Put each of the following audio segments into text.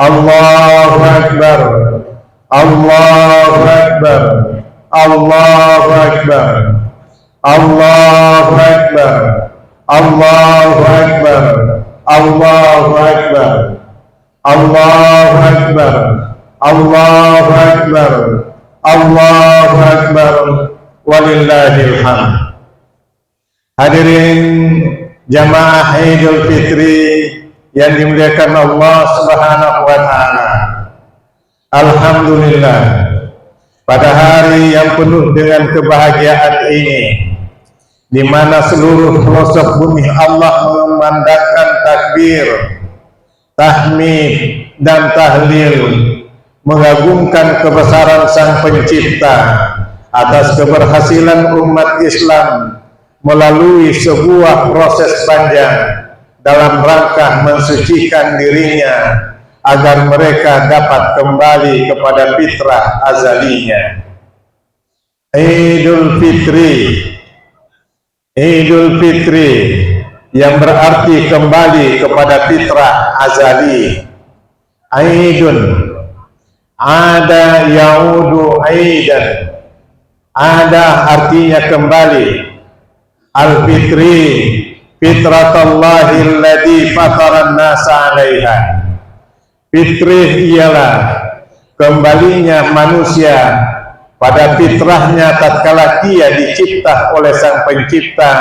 Allahu Akbar, Allahu Akbar, Allahu Akbar, Allahu Akbar, Allahu Akbar, Allahu Akbar, Allahu Akbar, Allahu Akbar, Allahu Akbar, walillahil hamd. Hadirin jamaah Idul Fitri yang dimuliakan Allah Subhanahu wa taala. Alhamdulillah, pada hari yang penuh dengan kebahagiaan ini, di mana seluruh pelosok bumi Allah memandangkan takbir, tahmid dan tahlil, mengagungkan kebesaran Sang Pencipta atas keberhasilan umat Islam melalui sebuah proses panjang dalam rangka mensucikan dirinya agar mereka dapat kembali kepada fitrah azalinya. Idul Fitri yang berarti kembali kepada fitrah azali. Aidun, ada yaudu aidan, ada artinya kembali. Al-Fitri, fitratallahi alladhi fataran nasa alaiha. Fitri ialah kembalinya manusia pada fitrahnya tatkala dia dicipta oleh Sang Pencipta,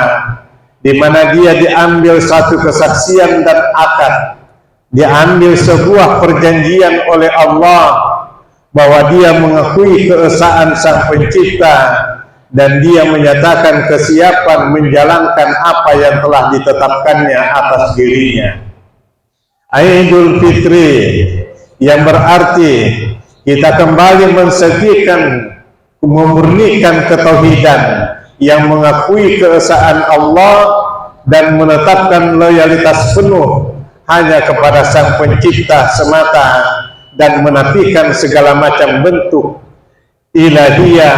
di mana dia diambil satu kesaksian dan akad, diambil sebuah perjanjian oleh Allah bahwa dia mengakui keesaan Sang Pencipta dan dia menyatakan kesiapan menjalankan apa yang telah ditetapkannya atas dirinya. Idul Fitri yang berarti kita kembali mensucikan, memurnikan ketauhidan yang mengakui keesaan Allah dan menetapkan loyalitas penuh hanya kepada Sang Pencipta semata dan menafikan segala macam bentuk ilahiyah,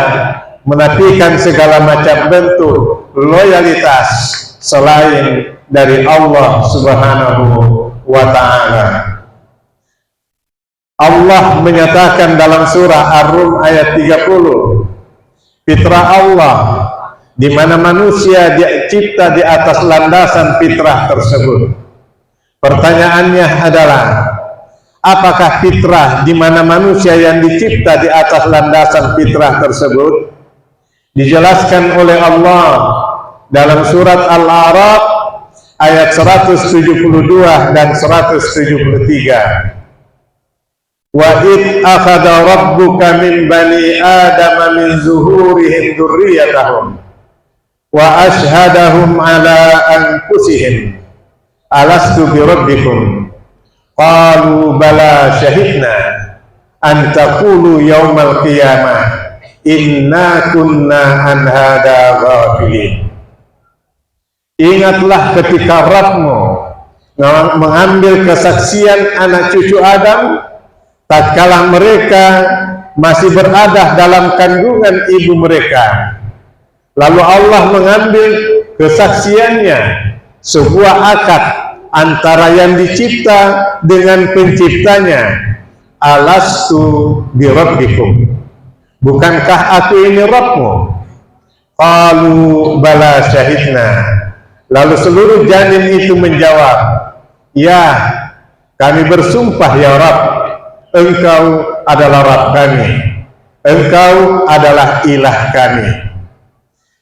menafikan segala macam bentuk loyalitas selain dari Allah Subhanahu wa ta'ala. Allah menyatakan dalam surah Ar-Rum ayat 30, fitrah Allah, di mana manusia dicipta di atas landasan fitrah tersebut. Pertanyaannya adalah, apakah fitrah di mana manusia yang dicipta di atas landasan fitrah tersebut? Dijelaskan oleh Allah dalam surat Al-A'raf ayat 172 dan 173. Wa id akhadha rabbuka min bani adama min zuhurihim dzurriyyatahum wa ashhadahum ala anfusihim alastu bi rabbikum qalu bala syahidna an taqulu yaumal qiyamah inna kunna an hada ghafilin. Ingatlah ketika Rabbmu mengambil kesaksian anak cucu Adam tatkala mereka masih berada dalam kandungan ibu mereka. Lalu Allah mengambil kesaksiannya, sebuah akad antara yang dicipta dengan penciptanya. Alastu bi rabbikum, bukankah aku ini Rabbmu? Qalu bala syahidna. Lalu seluruh janin itu menjawab, ya, kami bersumpah ya Rabb, Engkau adalah Rabb kami, Engkau adalah ilah kami.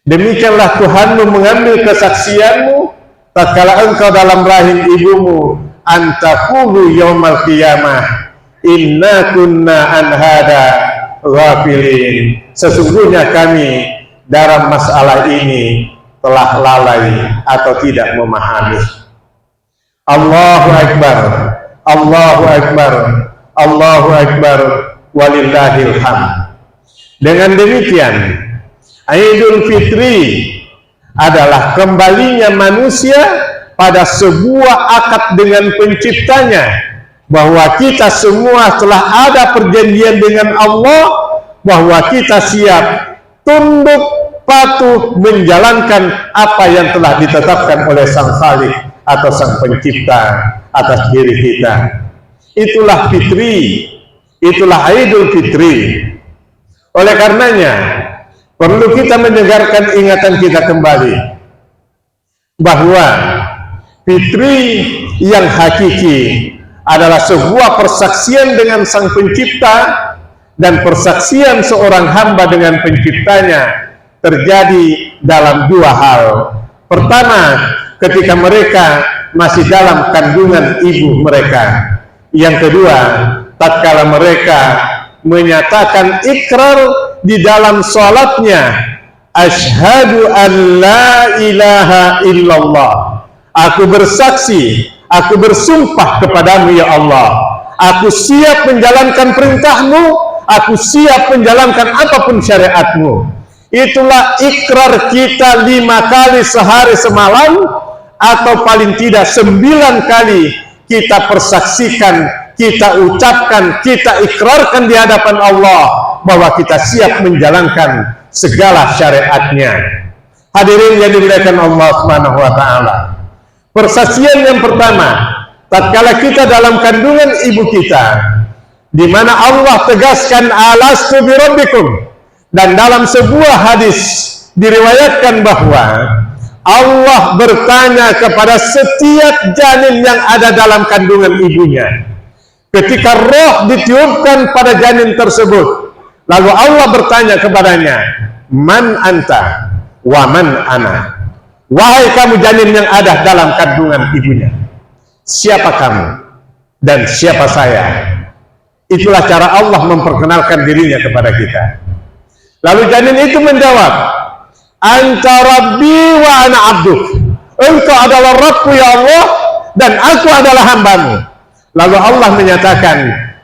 Demikianlah Tuhanmu mengambil kesaksianmu tatkala engkau dalam rahim ibumu, antaqulu yaumal qiyamah inna kunna an hada ghafilin. Sesungguhnya kami dalam masalah ini telah lalai atau tidak memahami. Allahu Akbar, Allahu Akbar, Allahu Akbar, walillahil hamd. Dengan demikian, Idul Fitri adalah kembalinya manusia pada sebuah akad dengan penciptanya, bahwa kita semua telah ada perjanjian dengan Allah bahwa kita siap tunduk patuh menjalankan apa yang telah ditetapkan oleh Sang Khalik atau Sang Pencipta atas diri kita. itulah fitri, itulah Idul Fitri. Oleh karenanya perlu kita menyegarkan ingatan kita kembali bahwa fitri yang hakiki adalah sebuah persaksian dengan Sang Pencipta, dan persaksian seorang hamba dengan penciptanya terjadi dalam dua hal. Pertama, ketika mereka masih dalam kandungan ibu mereka. Yang kedua, tatkala mereka menyatakan ikrar di dalam salatnya, asyhadu an la ilaha illallah, aku bersaksi, aku bersumpah kepadamu ya Allah, aku siap menjalankan perintahmu, aku siap menjalankan apapun syariatmu. Itulah ikrar kita 5 kali sehari semalam, atau paling tidak 9 kali kita persaksikan, kita ucapkan, kita ikrarkan di hadapan Allah bahwa kita siap menjalankan segala syariatnya. Hadirin yang dimuliakan Allah Subhanahu wa taala. Persaksian yang pertama, tatkala kita dalam kandungan ibu kita, di mana Allah tegaskan alastu birabbikum, dan dalam sebuah hadis diriwayatkan bahwa Allah bertanya kepada setiap janin yang ada dalam kandungan ibunya. Ketika roh ditiupkan pada janin tersebut, lalu Allah bertanya kepadanya, man anta wa man ana, wahai kamu janin yang ada dalam kandungan ibunya, siapa kamu dan siapa saya? Itulah cara Allah memperkenalkan dirinya kepada kita. Lalu janin itu menjawab, anta rabbi wa ana abduk, engkau adalah Rabbku ya Allah, dan aku adalah hambamu. Lalu Allah menyatakan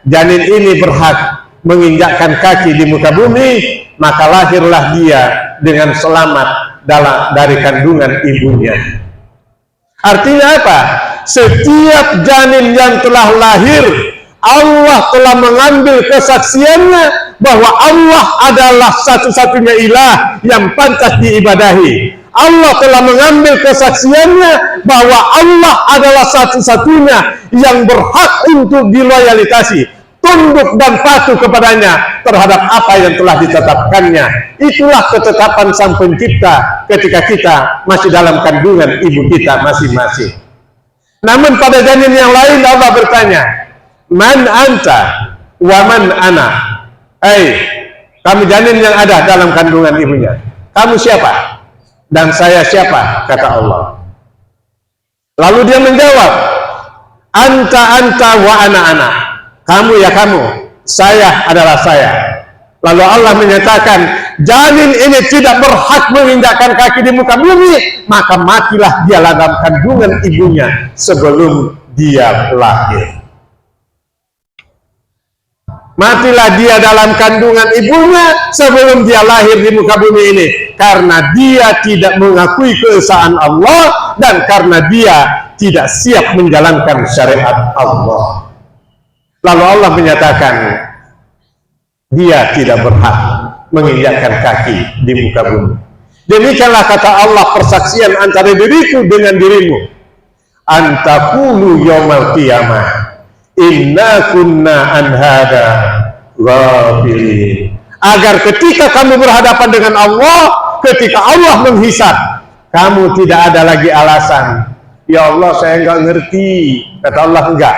janin ini berhak menginjakkan kaki di muka bumi, maka lahirlah dia dengan selamat dari kandungan ibunya. Artinya apa? Setiap janin yang telah lahir, Allah telah mengambil kesaksiannya bahwa Allah adalah satu-satunya ilah yang pantas diibadahi. Allah telah mengambil kesaksiannya bahwa Allah adalah satu-satunya yang berhak untuk diloyalitasi, tunduk dan patuh kepadanya terhadap apa yang telah ditetapkannya. Itulah ketetapan Sang Pencipta ketika kita masih dalam kandungan ibu kita masing-masing. Namun pada janin yang lain Allah bertanya, man anta wa man ana, kamu janin yang ada dalam kandungan ibunya, kamu siapa dan saya siapa? Kata Allah. Lalu dia menjawab, anta wa ana, kamu ya kamu, saya adalah saya. Lalu Allah menyatakan janin ini tidak berhak menginjakkan kaki di muka bumi, maka matilah dia dalam kandungan ibunya sebelum dia lahir. Matilah dia dalam kandungan ibunya sebelum dia lahir di muka bumi ini, karena dia tidak mengakui keesaan Allah dan karena dia tidak siap menjalankan syariat Allah. Lalu Allah menyatakan dia tidak berhak menginjakkan kaki di muka bumi. Demikianlah kata Allah persaksian antara diriku dengan dirimu, antaqulu yaumal qiyamah inna kunna an hada ghafilin, agar ketika kamu berhadapan dengan Allah, ketika Allah menghisab, kamu tidak ada lagi alasan, ya Allah saya enggak ngerti. Kata Allah, enggak,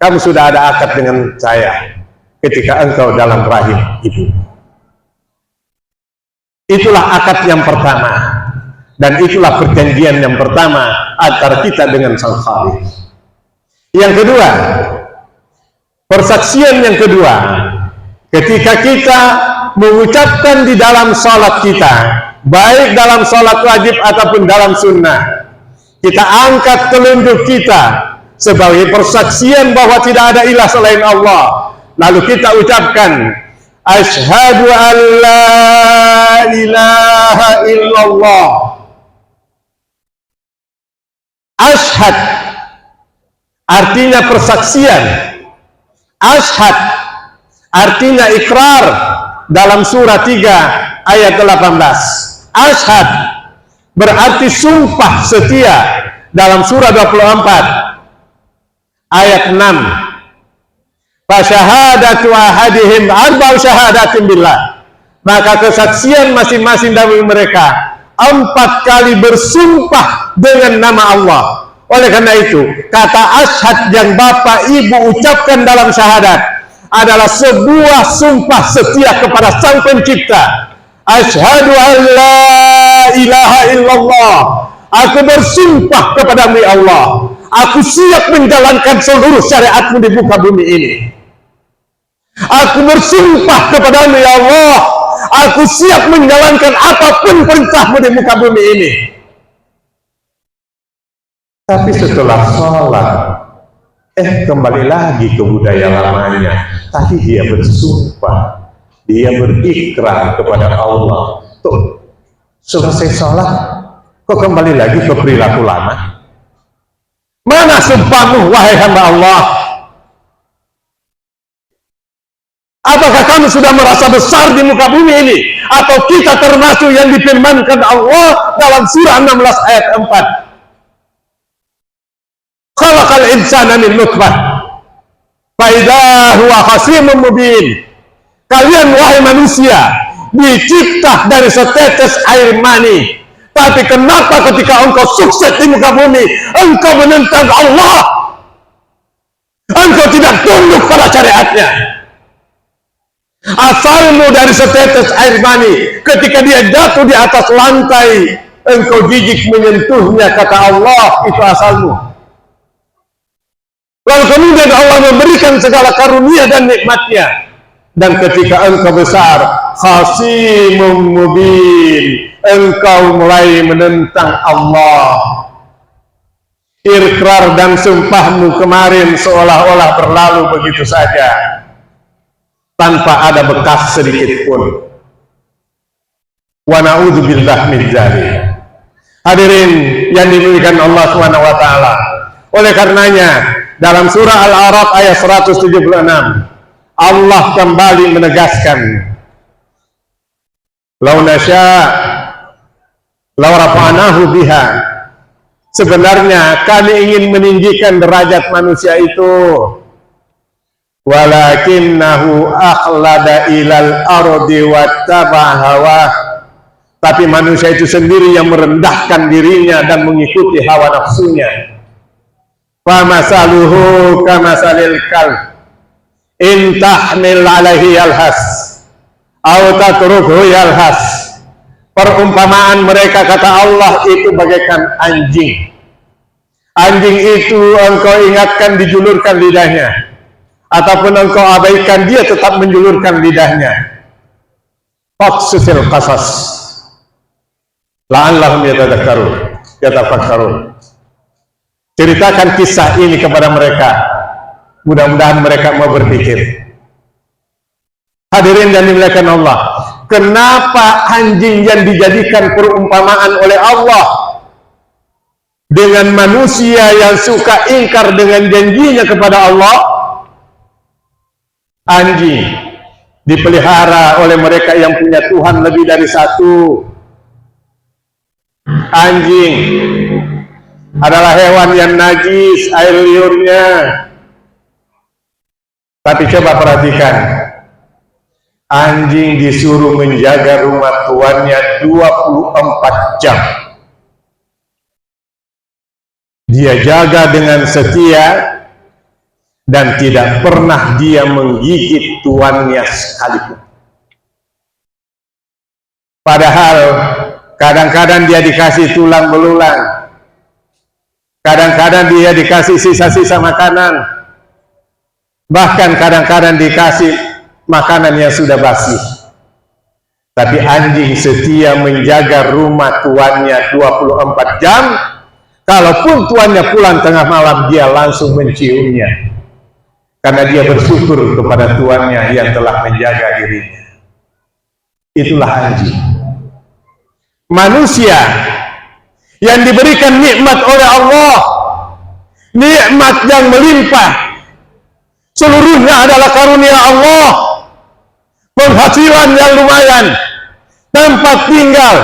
kamu sudah ada akad dengan saya ketika engkau dalam rahim ibu. Itulah akad yang pertama, dan itulah perjanjian yang pertama antara kita dengan Sang Khalik. Yang kedua, persaksian yang kedua, ketika kita mengucapkan di dalam salat kita, baik dalam salat wajib ataupun dalam sunnah, kita angkat telunjuk kita sebagai persaksian bahwa tidak ada ilah selain Allah. Lalu kita ucapkan, asyhadu an la ilaha illallah. Asyhad artinya persaksian, asyhad artinya ikrar dalam surah 3 ayat 18. Asyhad berarti sumpah setia dalam surah 24 ayat 6. Fasyahadatu ahadihim arba'u syahadatin billah. Maka kesaksian masing-masing dari mereka 4 kali bersumpah dengan nama Allah. Oleh karena itu, kata asyhad yang bapak ibu ucapkan dalam syahadat adalah sebuah sumpah setia kepada Sang Pencipta. Asyhadu an la ilaha illallah. Aku bersumpah kepadamu ya Allah, aku siap menjalankan seluruh syariatmu di muka bumi ini. Aku bersumpah kepadamu ya Allah, aku siap menjalankan apapun perintahmu di muka bumi ini. Tapi setelah sholat, kembali lagi ke budaya lamanya. Tadi dia bersumpah, dia berikrar kepada Allah. Tuh, selesai sholat, kok kembali lagi ke perilaku lama? Mana sumpahmu, wahai hamba Allah? Apakah kamu sudah merasa besar di muka bumi ini? Atau kita termasuk yang difirmankan Allah dalam surah 16 ayat 4? Khalaqal insana min nutfah fa idza huwa khasimun mubin. Kalian wahai manusia dicipta dari setetes air mani. Tapi kenapa ketika engkau sukses di muka bumi, engkau menentang Allah? Engkau tidak tunduk pada syariatnya. Asalmu dari setetes air mani, ketika dia jatuh di atas lantai, engkau gigit menyentuhnya, kata Allah, itu asalmu. Lalu kemudian Allah memberikan segala karunia dan nikmatnya. Dan ketika engkau besar, khasimun mubin, engkau mulai menentang Allah. Ikrar dan sumpahmu kemarin seolah-olah berlalu begitu saja, tanpa ada bekas sedikit pun. Wa na'udzubillah min dzalik. Hadirin yang dimuliakan Allah Subhanahu wa taala. Oleh karenanya, dalam surah Al-A'raf ayat 176, Allah kembali menegaskan, "Lau nasya law rafa'nahu biha." Sebenarnya kami ingin meninggikan derajat manusia itu, walakinnahu akhlada ilal ardi wattaba hawah. Tapi manusia itu sendiri yang merendahkan dirinya dan mengikuti hawa nafsunya. Famasaluhu kamasalil kalb in tahmil alaihi yalhas aw tatrukhu yalhas. Perumpamaan mereka, kata Allah, itu bagaikan anjing. Anjing itu engkau ingatkan dijulurkan lidahnya, ataupun engkau abaikan, dia tetap menjulurkan lidahnya. Faqsusil qasas la'allahum yatafakkarun. Ceritakan kisah ini kepada mereka, mudah-mudahan mereka mau berpikir. Hadirin dan dimuliakan Allah, kenapa anjing yang dijadikan perumpamaan oleh Allah dengan manusia yang suka ingkar dengan janjinya kepada Allah? Anjing dipelihara oleh mereka yang punya Tuhan lebih dari satu. Anjing adalah hewan yang najis air liurnya. Tapi coba perhatikan, anjing disuruh menjaga rumah tuannya 24 jam. Dia jaga dengan setia dan tidak pernah dia menggigit tuannya sekalipun. Padahal kadang-kadang dia dikasih tulang belulang, kadang-kadang dia dikasih sisa-sisa makanan, bahkan kadang-kadang dikasih makanan yang sudah basi. Tapi anjing setia menjaga rumah tuannya 24 jam. Kalaupun tuannya pulang tengah malam, dia langsung menciumnya, karena dia bersyukur kepada tuannya yang telah menjaga dirinya. Itulah anjing. Manusia yang diberikan nikmat oleh Allah, nikmat yang melimpah, seluruhnya adalah karunia Allah. Penghasilan yang lumayan, tempat tinggal,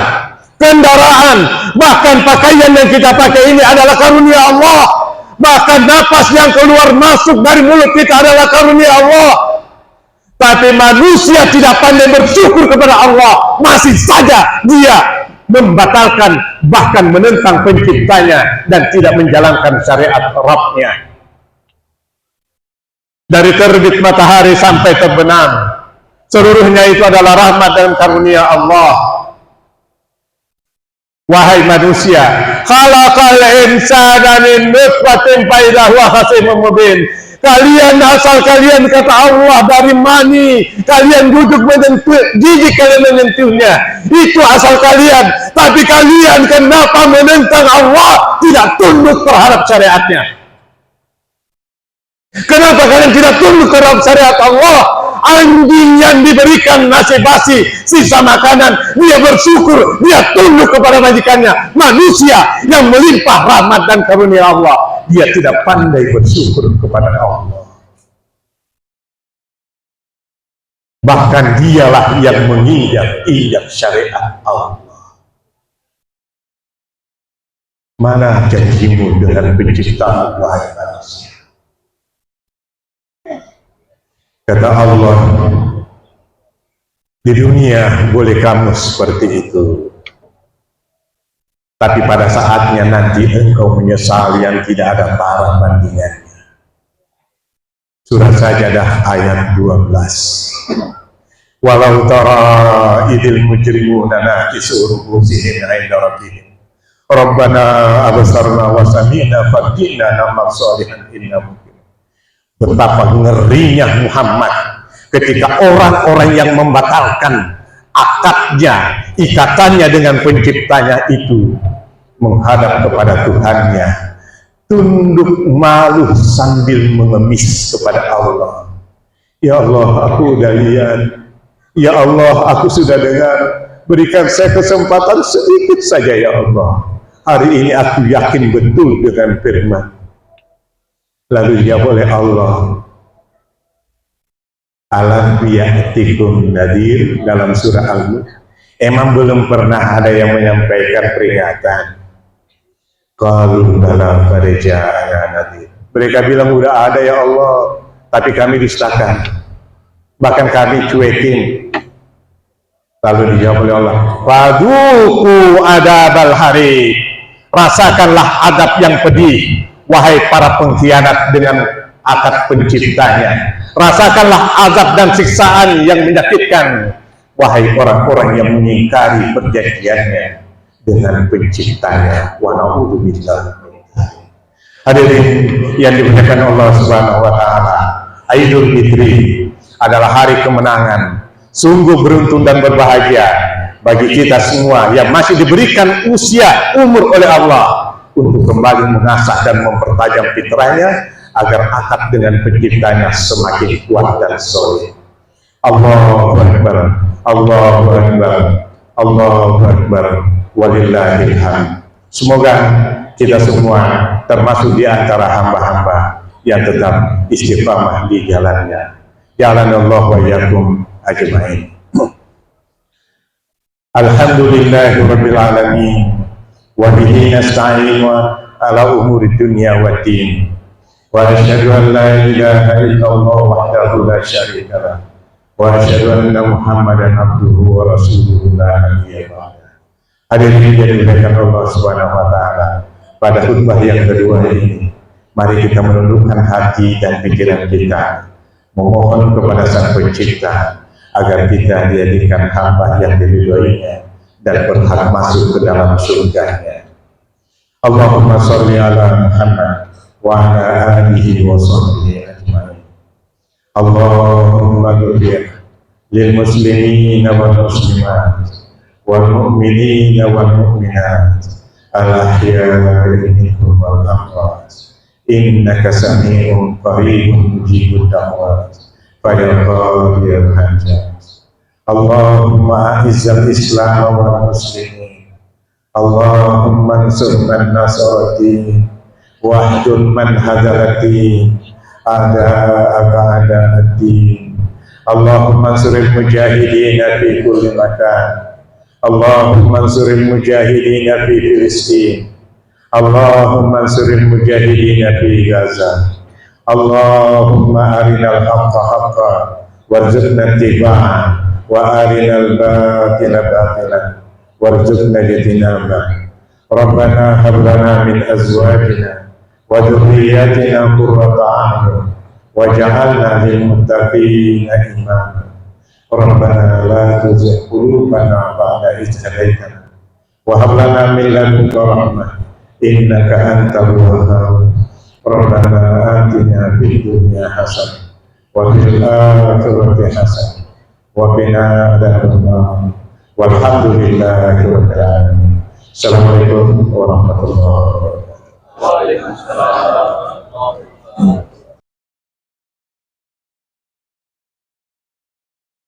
kendaraan, bahkan pakaian yang kita pakai ini adalah karunia Allah. Bahkan napas yang keluar masuk dari mulut kita adalah karunia Allah. Tapi manusia tidak pandai bersyukur kepada Allah. Masih saja dia membatalkan, bahkan menentang penciptanya, dan tidak menjalankan syariat Rabbnya. Dari terbit matahari sampai terbenam, seluruhnya itu adalah rahmat dan karunia Allah. Wahai manusia, khalaqal insana min nutfatin fa idza huwa khasimun mubin. Kalian, asal kalian kata Allah dari mani, kalian duduk menyentuh, jijik kalian menyentuhnya, itu asal kalian. Tapi kalian kenapa menentang Allah, tidak tunduk terhadap syariatnya? Kenapa kalian tidak tunduk terhadap syariat Allah? Anjing yang diberikan nasi basi, sisa makanan, dia bersyukur, dia tunduk kepada majikannya. Manusia yang melimpah rahmat dan karunia Allah, dia tidak pandai bersyukur kepada Allah. Bahkan dialah yang menginjak-injak syariat Allah. Mana janjimu dengan penciptaan, wahai manusia? Kata Allah, di dunia boleh kamu seperti itu, tapi pada saatnya nanti engkau menyesal yang tidak ada tara bandingannya. Surah Sajadah ayat 12. Walau tara idil mujrimuna nakisu ru'usihim 'inda rabbihim Rabbana absarna wa sami'na farji'na na'mal shalihan inna mungkin. Betapa ngerinya Muhammad ketika orang-orang yang membatalkan akadnya, ikatannya dengan penciptanya itu menghadap kepada Tuhannya, tunduk malu sambil mengemis kepada Allah. Ya Allah, aku udah lihat. Ya Allah, aku sudah dengar. Berikan saya kesempatan sedikit saja ya Allah. Hari ini aku yakin betul dengan firman. Lalu dijawab oleh Allah, alam ya'tikum nadir, dalam surah Al-Mulk. Emang belum pernah ada yang menyampaikan peringatan? Qalu bala qad ja'ana nadir. Mereka bilang udah ada ya Allah, tapi kami dustakan, bahkan kami cuekin. Lalu dijawab oleh Allah, faduku adabal hari, rasakanlah adab yang pedih, wahai para pengkhianat dengan akad penciptanya. Rasakanlah azab dan siksaan yang menyakitkan, wahai orang-orang yang mengingkari perjanjiannya dengan penciptanya. Wa na'udzubillah. Hadirin yang dimuliakan Allah Subhanahu wa taala, Idul Fitri adalah hari kemenangan. Sungguh beruntung dan berbahagia bagi kita semua yang masih diberikan usia umur oleh Allah untuk kembali mengasah dan mempertajam fitrahnya agar akad dengan penciptanya semakin kuat dan solid. Allahu Akbar, Allahu Akbar, Allahu Akbar, walillahil hamd. Semoga kita semua termasuk di antara hamba-hamba yang tetap istiqamah di jalannya. Jalanallahu wa iyyakum ajma'in. Alhamdulillahirabbil alamin. Wa bihi nasta'inu ala umuri dunya waddin. Wa asyhadu an la ilaha illallah wahdahu la syarika lah. Wa asyhadu anna Muhammadan abduhu wa rasuluhu la nabiyya ba'da. Hadirin yang dimuliakan Allah Subhanahu wa taala, pada khutbah yang kedua ini, mari kita menundukkan hati dan pikiran kita, memohon kepada Sang Pencipta agar kita dijadikan hamba yang diridhoinya dan berhak masuk ke dalam surganya. Allahumma sholli ala Muhammad wa ala alihi wa sahbihi ajma'in. Allahumma ghfir lil muslimin wal muslimat wal mu'minin wal mu'minat al ahya'i minhum wal amwat innaka sami'un qaribun mujibud da'wat fa ya qadiyal hajat. Allahumma izzal islam wal muslimin, Allahumma ansur man nasarati wahdul man hadalati a'da'aka a'da'ad-din. Allahumma ansuril mujahidina fi kulli makan, Allahumma ansuril mujahidina fi Filistin, Allahumma ansuril mujahidina fi Gaza. Allahumma arinal haqqa haqqa warzuqna ittiba'ah wa arinal batila batilan warzuqna ijtinabah. Rabbana hab lana min azwajina wa dhurriyyatina qurrata a'yun waj'alna lil muttaqina imama. Rabbana la tuzigh qulubana ba'da idh hadaytana wa hab lana min ladunka rahmah innaka antal wahhab. Rabbana atina fid dunya hasanah wa fil akhirati hasanah wa qina adzabannar. Walhamdulillahi rabbil alamin. Assalamualaikum warahmatullahi wabarakatuh. Waalaikumsalam.